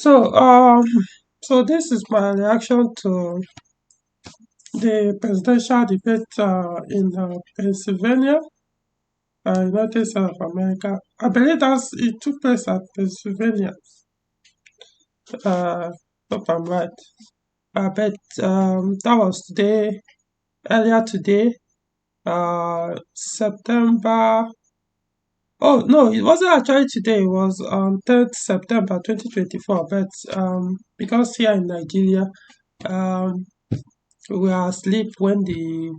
So, um, so this is my reaction to the presidential debate in Pennsylvania, United States of America. I believe it took place at Pennsylvania. Uh, if I'm right, but that was earlier today, September. Oh no, it wasn't actually today. It was on 3rd September 2024. But because here in Nigeria, um, we were asleep when the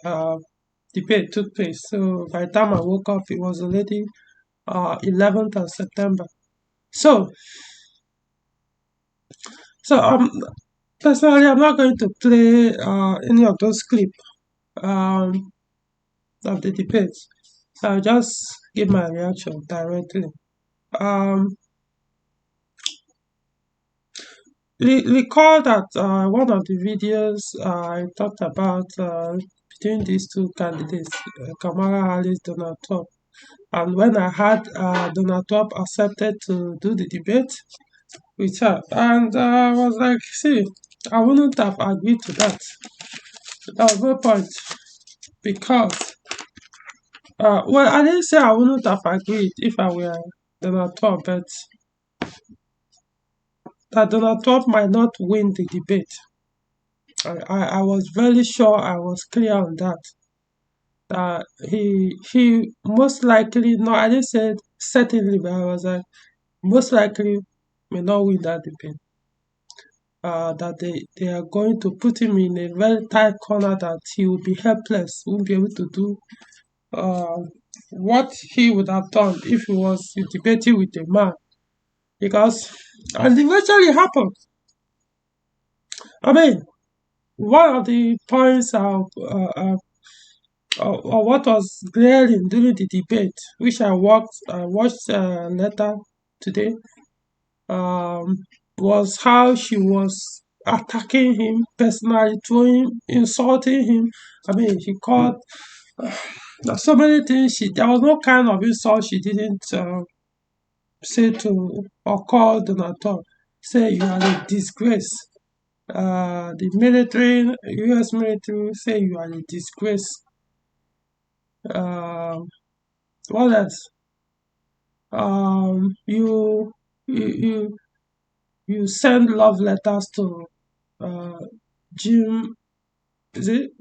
uh, debate took place. So by the time I woke up, it was already 11th of September. So, so personally, I'm not going to play any of those clips um, of the debates. I'll just give my reaction directly. Um, recall that one of the videos I talked about between these two candidates, Kamala Harris, Donald Trump. And when I had Donald Trump accepted to do the debate with her, and I was like, see, I wouldn't have agreed to that. There was no point because, well, I didn't say I wouldn't have agreed if I were Donald Trump, but that Donald Trump might not win the debate. I was very sure, I was clear on that. He most likely, no, I didn't say certainly, but I was like, most likely may not win that debate. That they are going to put him in a very tight corner that he will be helpless, won't be able to do uh, what he would have done if he was debating with a man. Because, and eventually happened. I mean, one of the points of what was glaring during the debate, which I watched later today, um, was how she was attacking him personally, insulting him. I mean, she called there's so many things. There was no kind of insult she didn't say to or call Donald Trump. Say you are a disgrace. The military, U.S. military, say you are a disgrace. Um, what else? You you send love letters to uh, Jim. Is it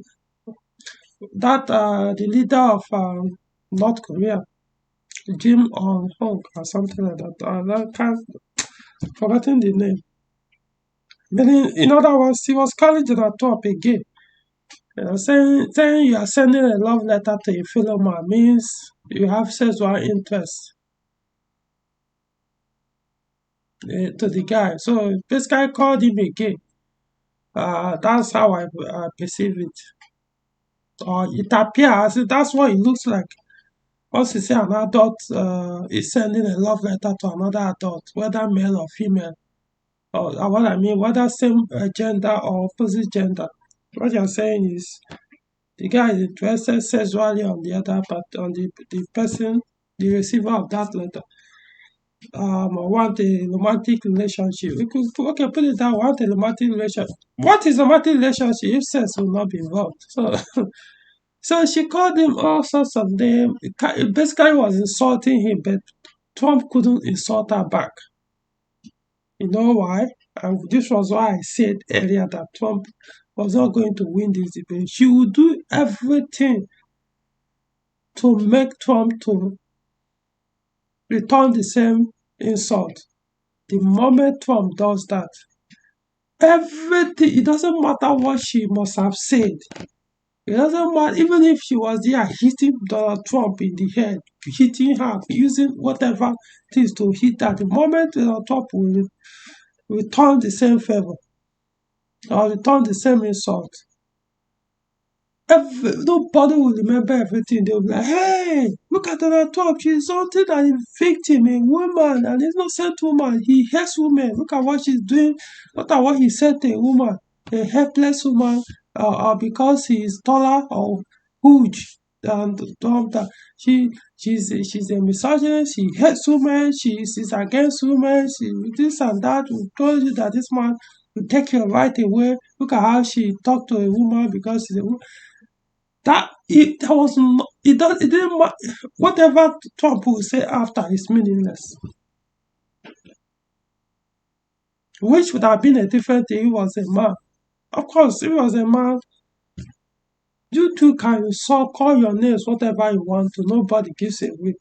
that the leader of North Korea, Jim On Hong or something like that? I can't forgetting the name. Meaning, in other words, he was calling Donald Trump again. Saying you are sending a love letter to a fellow man means you have sexual interest to the guy. So this guy called him again. That's how I perceive it. Or it appears that's what it looks like. Once you say an adult is sending a love letter to another adult, whether male or female, or what I mean, whether same gender or opposite gender, what you're saying is the guy is interested sexually on the other, but on the person, the receiver of that letter, or want a romantic relationship. We could okay put it down. Want a romantic relationship. What is a romantic relationship if sex will not be involved? So, so she called him all sorts of names. It basically was insulting him, but Trump couldn't insult her back. You know why? And this was why I said earlier that Trump was not going to win this debate. She would do everything to make Trump to return the same insult. The moment Trump does that, everything, it doesn't matter what she must have said. It doesn't matter, even if she was there hitting Donald Trump in the head, hitting her, using whatever things to hit her. The moment Donald Trump will return the same favor or return the same insult, nobody will remember everything. They'll be like, hey, look at Donald Trump. She's something that a victim, a woman, an innocent woman. He hates women. Look at what she's doing. Look at what he said to a woman, a helpless woman, because he is taller or huge. and dump that she's a misogynist, she hates women, she's against women, she this and that. We told you that this man will take your right away. Look at how she talked to a woman because she's a woman. That was not, it didn't whatever Trump will say after is meaningless. Which would have been a different thing. He was a man. Of course, if he was a man, you too can call your names whatever you want to. Nobody gives a whip.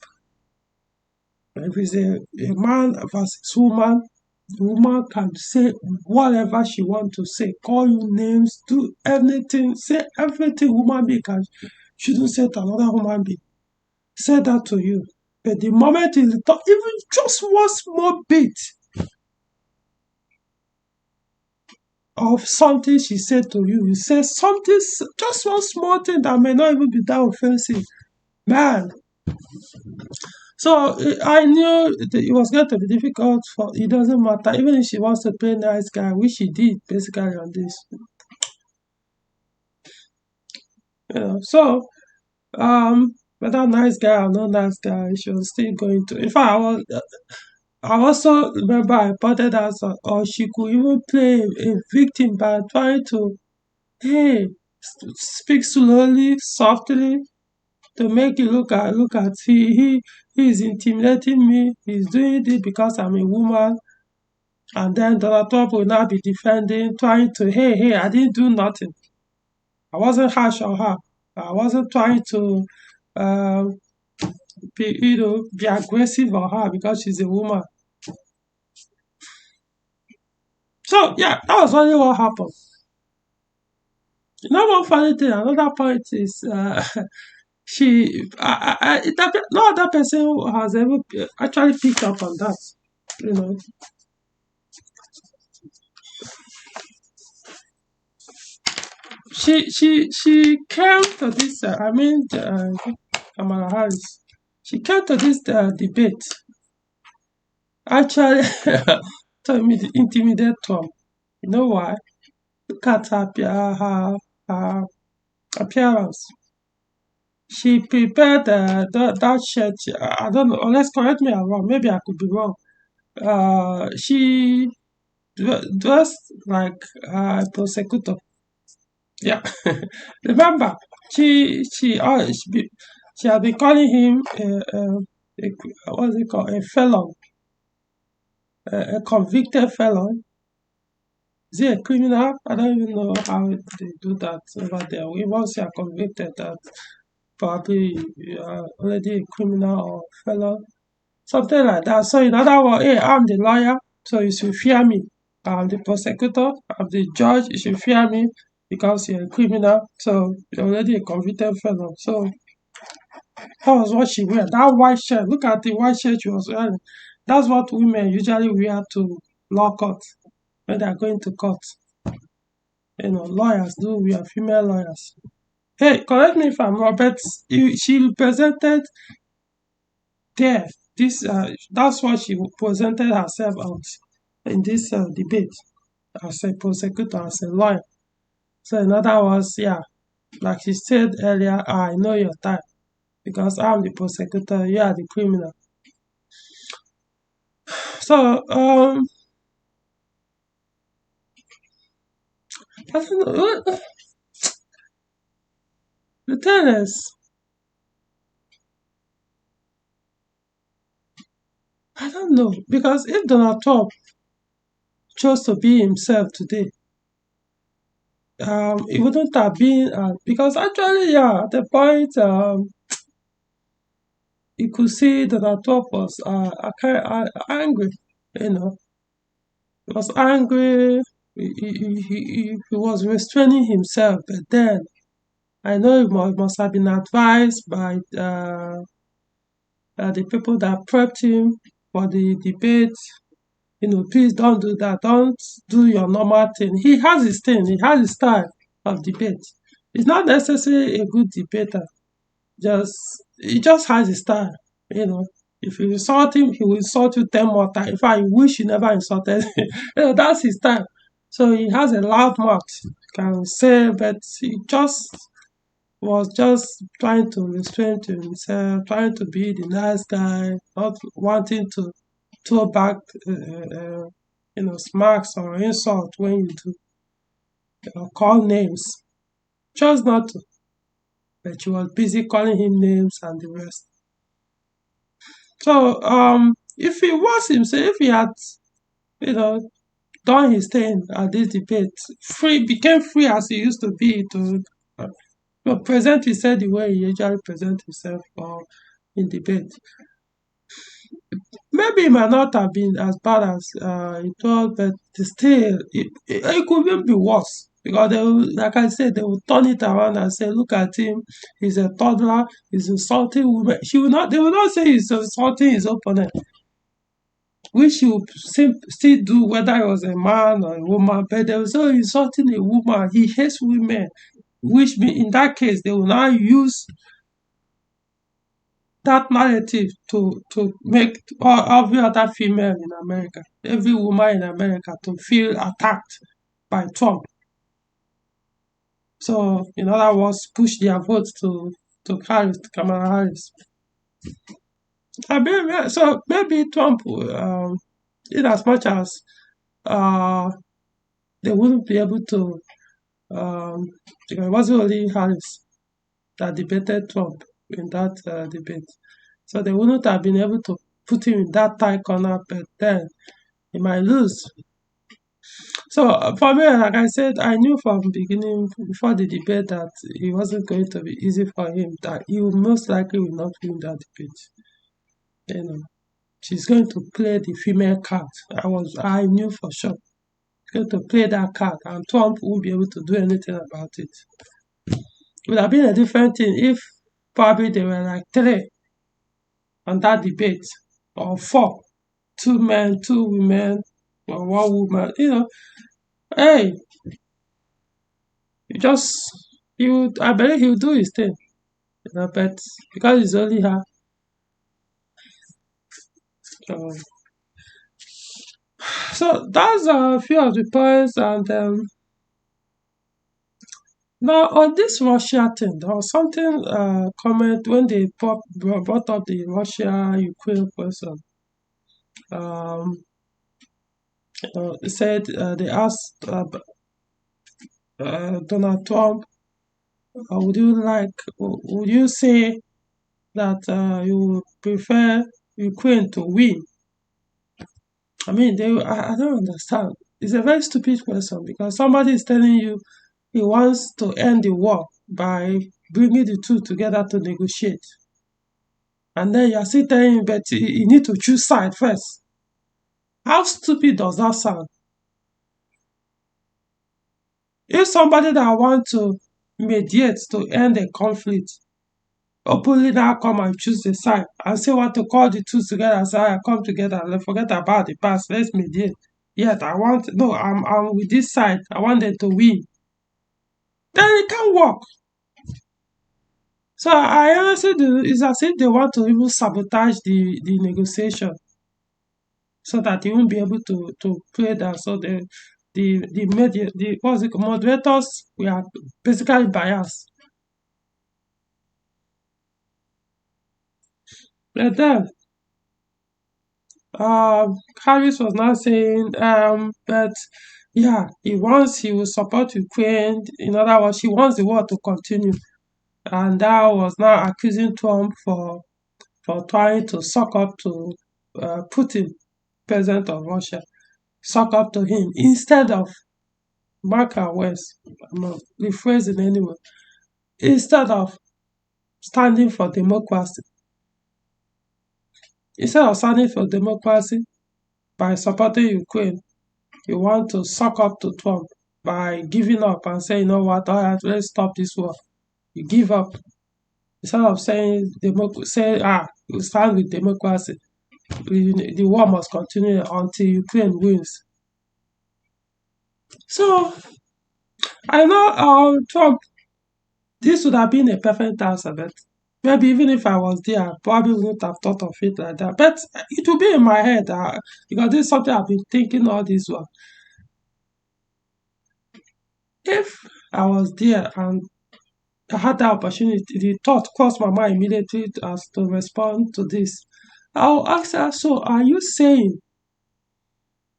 But if it's a man versus woman, the woman can say whatever she wants to say, call you names, do anything, say everything woman being can shouldn't say to another human being. Say that to you. But the moment is talk, even just one small bit of something she said to you, you say something, just one small thing that may not even be that offensive. Man, so I knew it was going to be difficult for it doesn't matter. Even if she wants to play nice guy, which she did basically on this. So whether nice guy or not nice guy, she was still going to. In fact, I also remember I pointed out or she could even play a victim by trying to, hey, speak slowly, softly, to make you look at he is intimidating me. He's doing it because I'm a woman. And then Donald Trump will now be defending, trying to, hey, I didn't do nothing. I wasn't harsh on her. I wasn't trying to um, be aggressive on her because she's a woman. So yeah, that was only what happened. One funny thing, another point is no other person has ever actually picked up on that. You know, she came to this. Kamala Harris. She came to this debate actually to intimidate Trump. You know why? Look at her appearance. She prepared that shirt. I don't know. Let's correct me if I'm wrong. Maybe I could be wrong. She dressed like a prosecutor. Yeah. Remember, she had been calling him what's it called, a felon, a convicted felon. Is he a criminal? I don't even know how they do that over there. We once you are convicted, that probably you are already a criminal or felon, something like that. So in other words, hey, I'm the lawyer, so you should fear me. I'm the prosecutor, I'm the judge, you should fear me because you're a criminal. So you're already a convicted felon. So that was what she wear. That white shirt. Look at the white shirt she was wearing. That's what women usually wear to law court when they're going to court. Lawyers do. We are female lawyers. Hey, correct me if I'm wrong, but she presented there. That's what she presented herself out in this debate as a prosecutor, as a lawyer. So in other words, yeah, like she said earlier, I know your type because I'm the prosecutor, you are the criminal. So I don't know. The thing is, I don't know because if Donald Trump chose to be himself today, it wouldn't have been because actually, yeah, at the point you could see Donald Trump was kind of angry. He was angry. He was restraining himself, but then I know he must have been advised by the people that prepped him for the debate. Please don't do that. Don't do your normal thing. He has his thing. He has his style of debate. He's not necessarily a good debater. He just has his style. If you insult him, he will insult you 10 more times. In fact, I wish you never insulted him. That's his style. So he has a loud mouth. Can say, but he just was just trying to restrain to himself, trying to be the nice guy, not wanting to throw back, smacks or insult when you do, call names. Chose not to, but she was busy calling him names and the rest. So, if he was himself, if he had, you know, done his thing at this debate, became free as he used to be uh, present himself the way he usually present himself in debate. Maybe it might not have been as bad as it was, but still, it could even be worse. Because they will, like I said, they will turn it around and say, "Look at him, he's a toddler, he's insulting women." They will not say he's insulting his opponent, which she would still do whether he was a man or a woman, but they will say, "Oh, he's insulting a woman, he hates women," which in that case, they will now use that narrative to make every other female in America, every woman in America to feel attacked by Trump. So, in other words, push their votes to Kamala Harris. So maybe Trump, in as much as uh, they wouldn't be able to, because it wasn't only Harris that debated Trump in that debate. So they wouldn't have been able to put him in that tight corner, but then he might lose. So for me, like I said, I knew from the beginning, before the debate, that it wasn't going to be easy for him, that he will most likely will not win that debate. You know, she's going to play the female card. I knew for sure. She's going to play that card, and Trump won't be able to do anything about it. It would have been a different thing if probably there were like three on that debate, or four, two men, two women, or one woman. Hey, you just I believe he'll do his thing. But because it's only her, so, that's a few of the points. And now on this Russia thing, there was something comment when they brought up the Russia Ukraine question. Um, they said they asked Donald Trump, would you say that you prefer Ukraine to win? I mean, I don't understand. It's a very stupid question, because somebody is telling you he wants to end the war by bringing the two together to negotiate. And then you're still telling him, but you need to choose side first. How stupid does that sound? If somebody that wants to mediate to end a conflict openly now come and choose the side and say want to call the two together and say, come together, let's forget about the past, let's mediate. Yet I'm with this side, I want them to win. Then it can't work. So I honestly do, it's as if they want to even sabotage the negotiation, so that they won't be able to play that. So the what's it, moderators, we are basically biased. But then Harris was now saying that yeah, he will support Ukraine. In other words, he wants the war to continue. And that was now accusing Trump for trying to suck up to Putin, president of Russia, suck up to him instead of mark our words, I'm not rephrasing anyway, instead of standing for democracy. Instead of standing for democracy by supporting Ukraine, you want to suck up to Trump by giving up and saying, you know what, all right, let's stop this war. You give up. Instead of saying, you stand with democracy, the war must continue until Ukraine wins. So, I know Trump, this would have been a perfect answer, but maybe even if I was there, I probably wouldn't have thought of it like that. But it will be in my head because this is something I've been thinking all this while. If I was there and I had that opportunity. The thought crossed my mind immediately as to respond to this. I'll ask her, so are you saying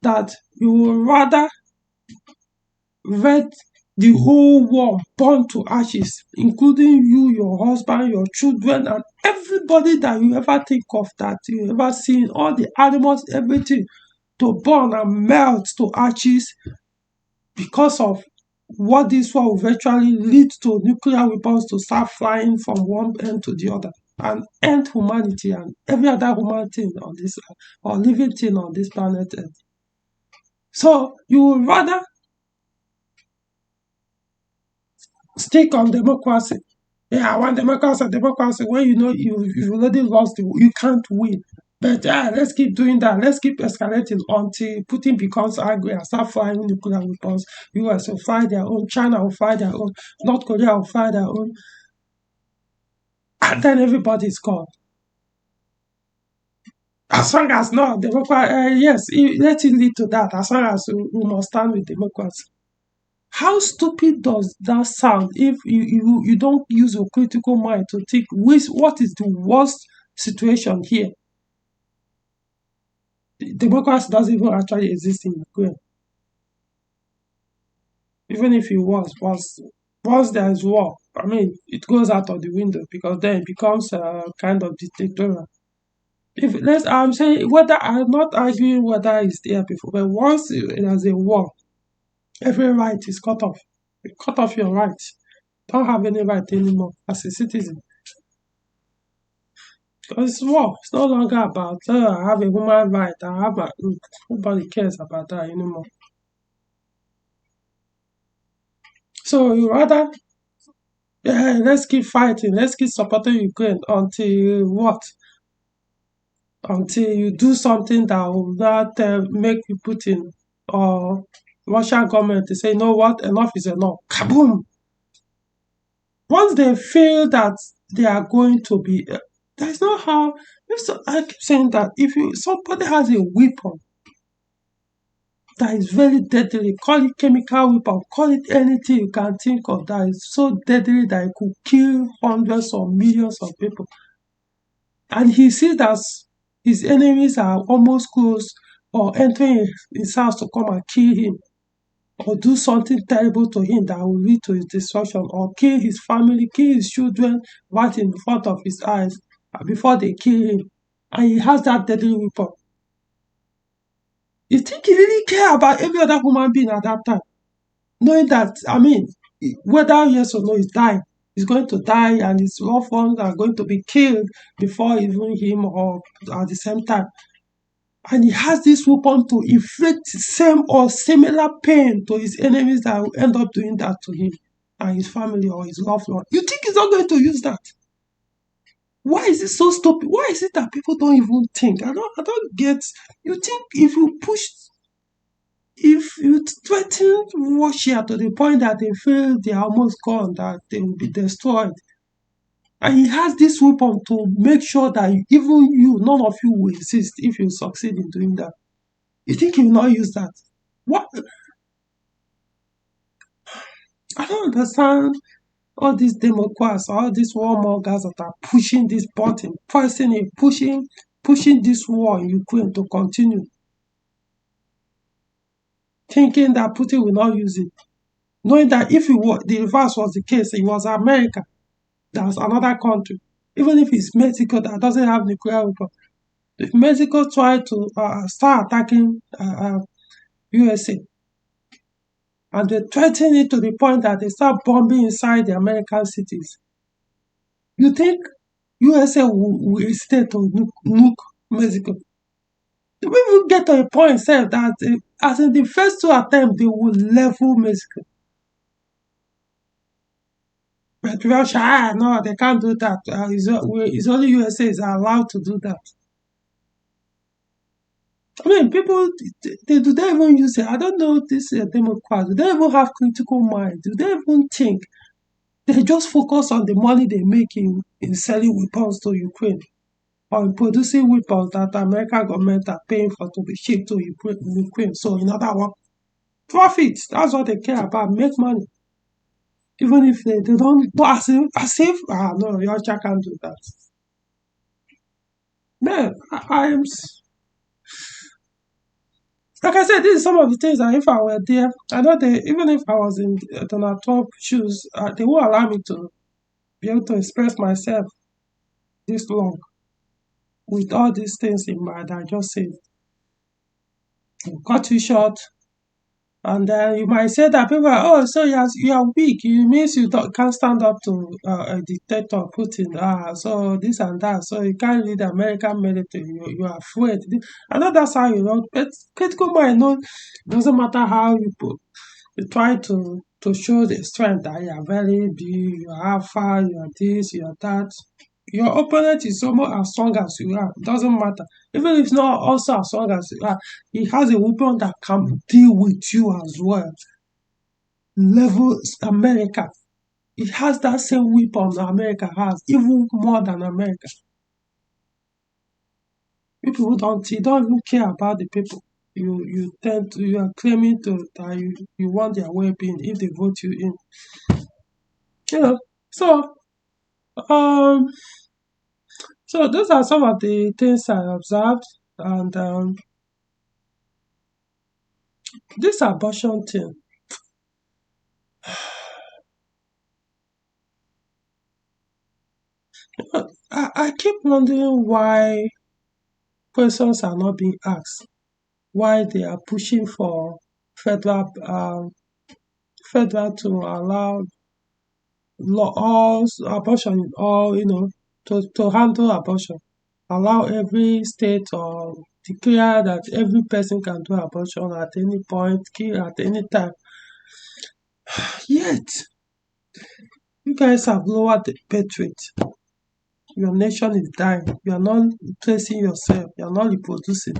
that you would rather let the whole world burn to ashes, including you, your husband, your children, and everybody that you ever think of, that you ever seen, all the animals, everything, to burn and melt to ashes because of what this war will eventually lead to nuclear weapons to start flying from one end to the other and end humanity and every other human thing on this or living thing on this planet Earth. So you would rather stick on democracy. Yeah, I want democracy, democracy. When you know you already lost, you can't win. But let's keep doing that. Let's keep escalating until Putin becomes angry and start flying nuclear weapons. US will fly their own, China will fly their own, North Korea will fly their own, and then everybody's gone. As long as no democracy, yes, let it lead to that. As long as we must stand with democracy. How stupid does that sound if you don't use your critical mind to think what is the worst situation here? Democracy doesn't even actually exist in Ukraine. Even if it was, once there is war, I mean, it goes out of the window because then it becomes a kind of dictatorial. If let's, I'm saying whether I'm not arguing whether it's there before, but once there's a war, every right is cut off. You cut off your rights. Don't have any right anymore as a citizen. Because it's war. It's no longer about I have a human right. I have a nobody cares about that anymore. So you rather let's keep fighting, let's keep supporting Ukraine until what? Until you do something that will not make you Putin or Russian government to say, you know what, enough is enough. Kaboom! Once they feel that they are going to be, that's not how. I keep saying that if somebody has a weapon that is very deadly, call it chemical weapon, call it anything you can think of that is so deadly that it could kill hundreds or millions of people, and he sees that his enemies are almost close or entering his house to come and kill him or do something terrible to him that will lead to his destruction or kill his family, kill his children right in front of his eyes before they kill him. And he has that deadly weapon. You think he really care about every other human being at that time? Knowing that, I mean, whether yes or no, he's dying. He's going to die and his loved ones are going to be killed before even him or at the same time. And he has this weapon to inflict same or similar pain to his enemies that will end up doing that to him and his family or his loved one. You think he's not going to use that? Why is it so stupid? Why is it that people don't even think? I don't get. You think if you threaten Russia to the point that they feel they are almost gone, that they will be destroyed, and he has this weapon to make sure that even you, none of you will exist if you succeed in doing that. You think he will not use that? What? I don't understand all these Democrats, all these warmongers that are pushing this button, pressing it, pushing this war in Ukraine to continue, thinking that Putin will not use it, knowing that if the reverse was the case, it was America, that's another country. Even if it's Mexico that doesn't have nuclear weapon, if Mexico tried to start attacking USA, and they threaten it to the point that they start bombing inside the American cities, you think USA will hesitate to nuke Mexico? They will even get to a point sef that as in the first two attempts they will level Mexico. But Russia, no, they can't do that. It's only USA is allowed to do that. I mean, people, they do they even use it? I don't know this Democrats. Do they even have critical mind? Do they even think? They just focus on the money they make in selling weapons to Ukraine or in producing weapons that the American government are paying for to be shipped to Ukraine. So in other words, profit. That's what they care about. Make money. Even if they don't, but as if, no, your child can't do that. Man, like I said, this is some of the things that if I were there, I know they, even if I was in Donald Trump shoes, they won't allow me to be able to express myself this long with all these things in mind. I just said, cut you short. And then you might say that people are, oh, so you are weak. It means you can't stand up to a dictator, Putin. So this and that. So you can't lead the American military. You are afraid. I know that's how you know. But critical mind, no, doesn't matter how you try to show the strength that you are very big, you are alpha, you are this, you are that. Your opponent is almost as strong as you are. It doesn't matter. Even if it's not also as strong as you are, he has a weapon that can deal with you as well. Levels America. It has that same weapon that America has, even more than America. People who don't you don't even care about the people. You are claiming that you want their well being if they vote you in. You know. So um so those are some of the things I observed, and this abortion thing. I keep wondering why questions are not being asked, why they are pushing for federal to allow laws abortion in all, to handle abortion, allow every state or declare that every person can do abortion at any point, kill at any time. Yet you guys have lowered the birth rate. Your nation is dying. You are not replacing yourself. You are not reproducing.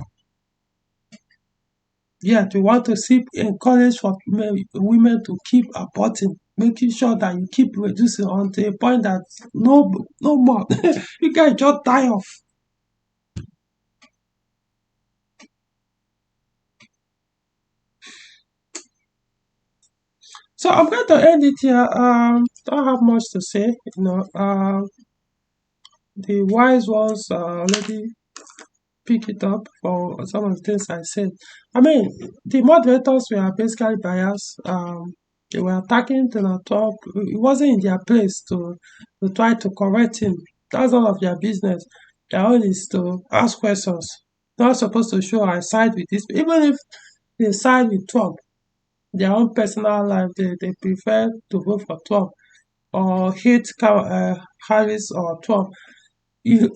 Yet we want to see encourage for women to keep aborting, making sure that you keep reducing until a point that no more. You guys just die off. So I'm going to end it here. Don't have much to say. The wise ones already pick it up for some of the things I said. I mean, the moderators were basically biased. They were attacking Donald Trump. It wasn't in their place to try to correct him. That's none of their business. Their own is to ask questions. They're not supposed to show I side with this. Even if they side with Trump, their own personal life, they prefer to vote for Trump or hate Harris or Trump. You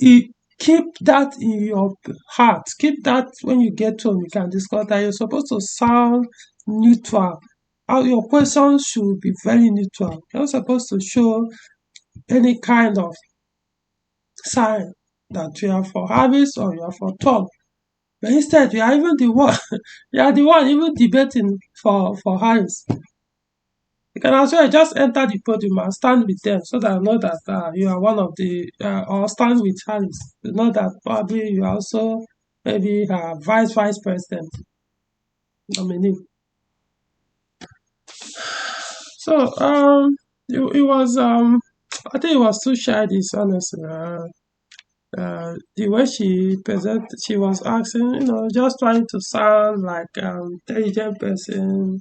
keep that in your heart. Keep that when you get home. You can discuss that. You're supposed to sound neutral. Your questions should be very neutral. You're not supposed to show any kind of sign that you are for Harris or you are for Trump. But instead, you are even the one. You are the one even debating for Harris. You can as well just enter the podium and stand with them so that I know that you are one of the, or stand with Harris. You know that probably you are also maybe vice president nominee. So it was I think it was too childish, honestly. The way she was asking, just trying to sound like intelligent person.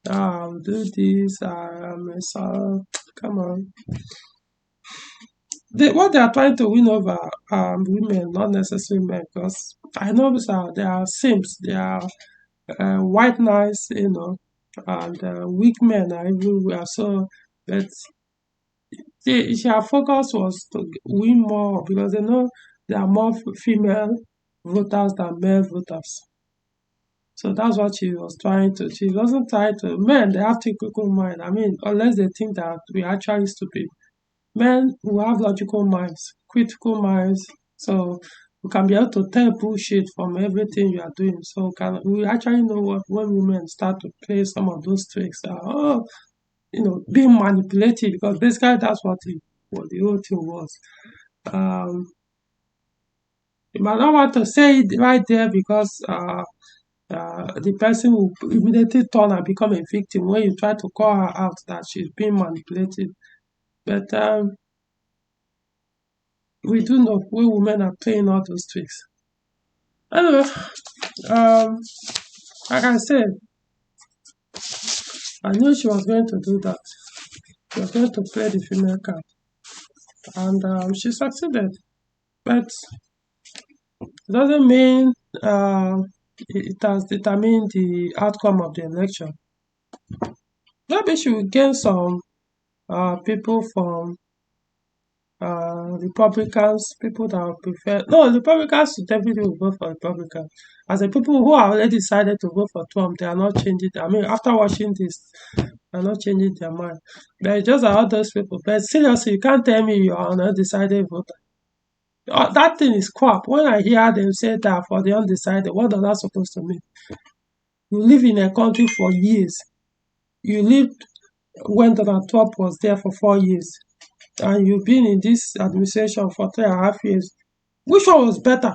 Do this. Come on. What they are trying to win over women, not necessarily men, because I know they are simps, they are white knights, and weak men are everywhere. So, but their focus was to win more because they know there are more female voters than male voters. So that's what she was trying to. She wasn't trying to. Men, they have critical mind. I mean, unless they think that we are actually stupid. Men who have logical minds, critical minds, so we can be able to tell bullshit from everything you are doing. So we actually know what when women start to play some of those tricks, being manipulated because basically that's what the whole thing was. Um, you might not want to say it right there because the person will immediately turn and become a victim when you try to call her out that she's being manipulated. But we do know we women are playing all those tricks. Anyway, um, like I said, I knew she was going to do that. She was going to play the female card, and she succeeded. But it doesn't mean it has determined the outcome of the election. Maybe she will gain some people from Republicans, people that will prefer. No, Republicans definitely will vote for Republicans. As the people who have already decided to vote for Trump, they are not changing. I mean, after watching this, they are not changing their mind. But it's just all those people. But seriously, you can't tell me you are an undecided voter. That thing is crap. When I hear them say that for the undecided, what does that supposed to mean? You live in a country for years. You lived when Donald Trump was there for 4 years, and you've been in this administration for 3.5 years. Which one was better?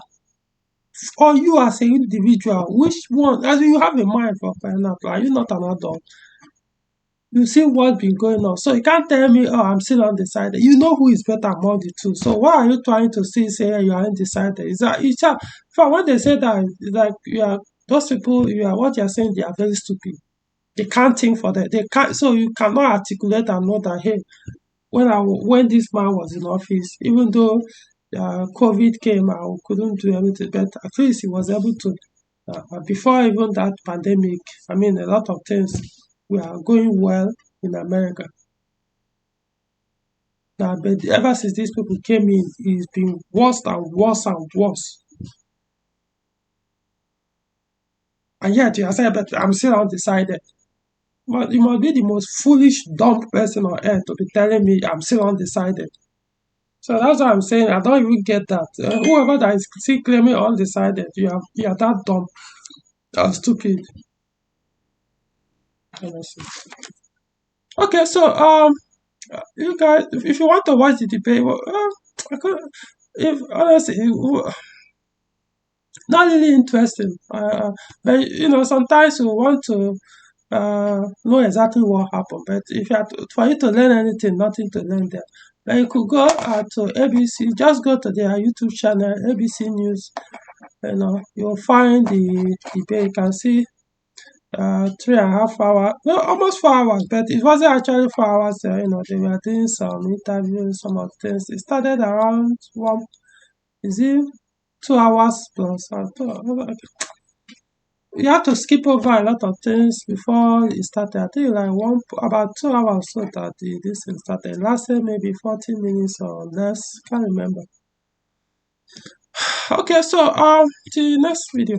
Or you as an individual, which one? As you have a mind for pineapple, are you not an adult? You see what's been going on. So you can't tell me, oh, I'm still undecided. You know who is better among the two. So why are you trying to still say you are undecided? Is that it's a, for when they say that, it's like you are those people, you are what you're saying, they are very stupid. They can't think for that. They can't, so you cannot articulate and know that, hey, when this man was in office, even though COVID came, I couldn't do anything, but at least he was able to. Before even that pandemic, I mean, a lot of things were going well in America. Now, but ever since these people came in, it's been worse and worse and worse. And yet, you are saying, but I'm still undecided. But you must be the most foolish, dumb person on earth to be telling me I'm still undecided. So that's what I'm saying. I don't even get that. Whoever that is still claiming undecided, you are that dumb or stupid. Honestly. Okay, so you guys, if you want to watch the debate, well, I could, if honestly, not really interesting. But sometimes you want to know exactly what happened. But if you have for you to learn anything, nothing to learn there. But you could go to ABC, just go to their YouTube channel, ABC News. You'll find the debate. You can see 3.5 hours, no, almost 4 hours, but it wasn't actually 4 hours. They were doing some interviews, some of things. It started around one, is it 2 hours plus? You have to skip over a lot of things before it started. I think like about 2 hours so that this thing started. Lasted maybe 40 minutes or less. Can't remember. Okay, so till next video.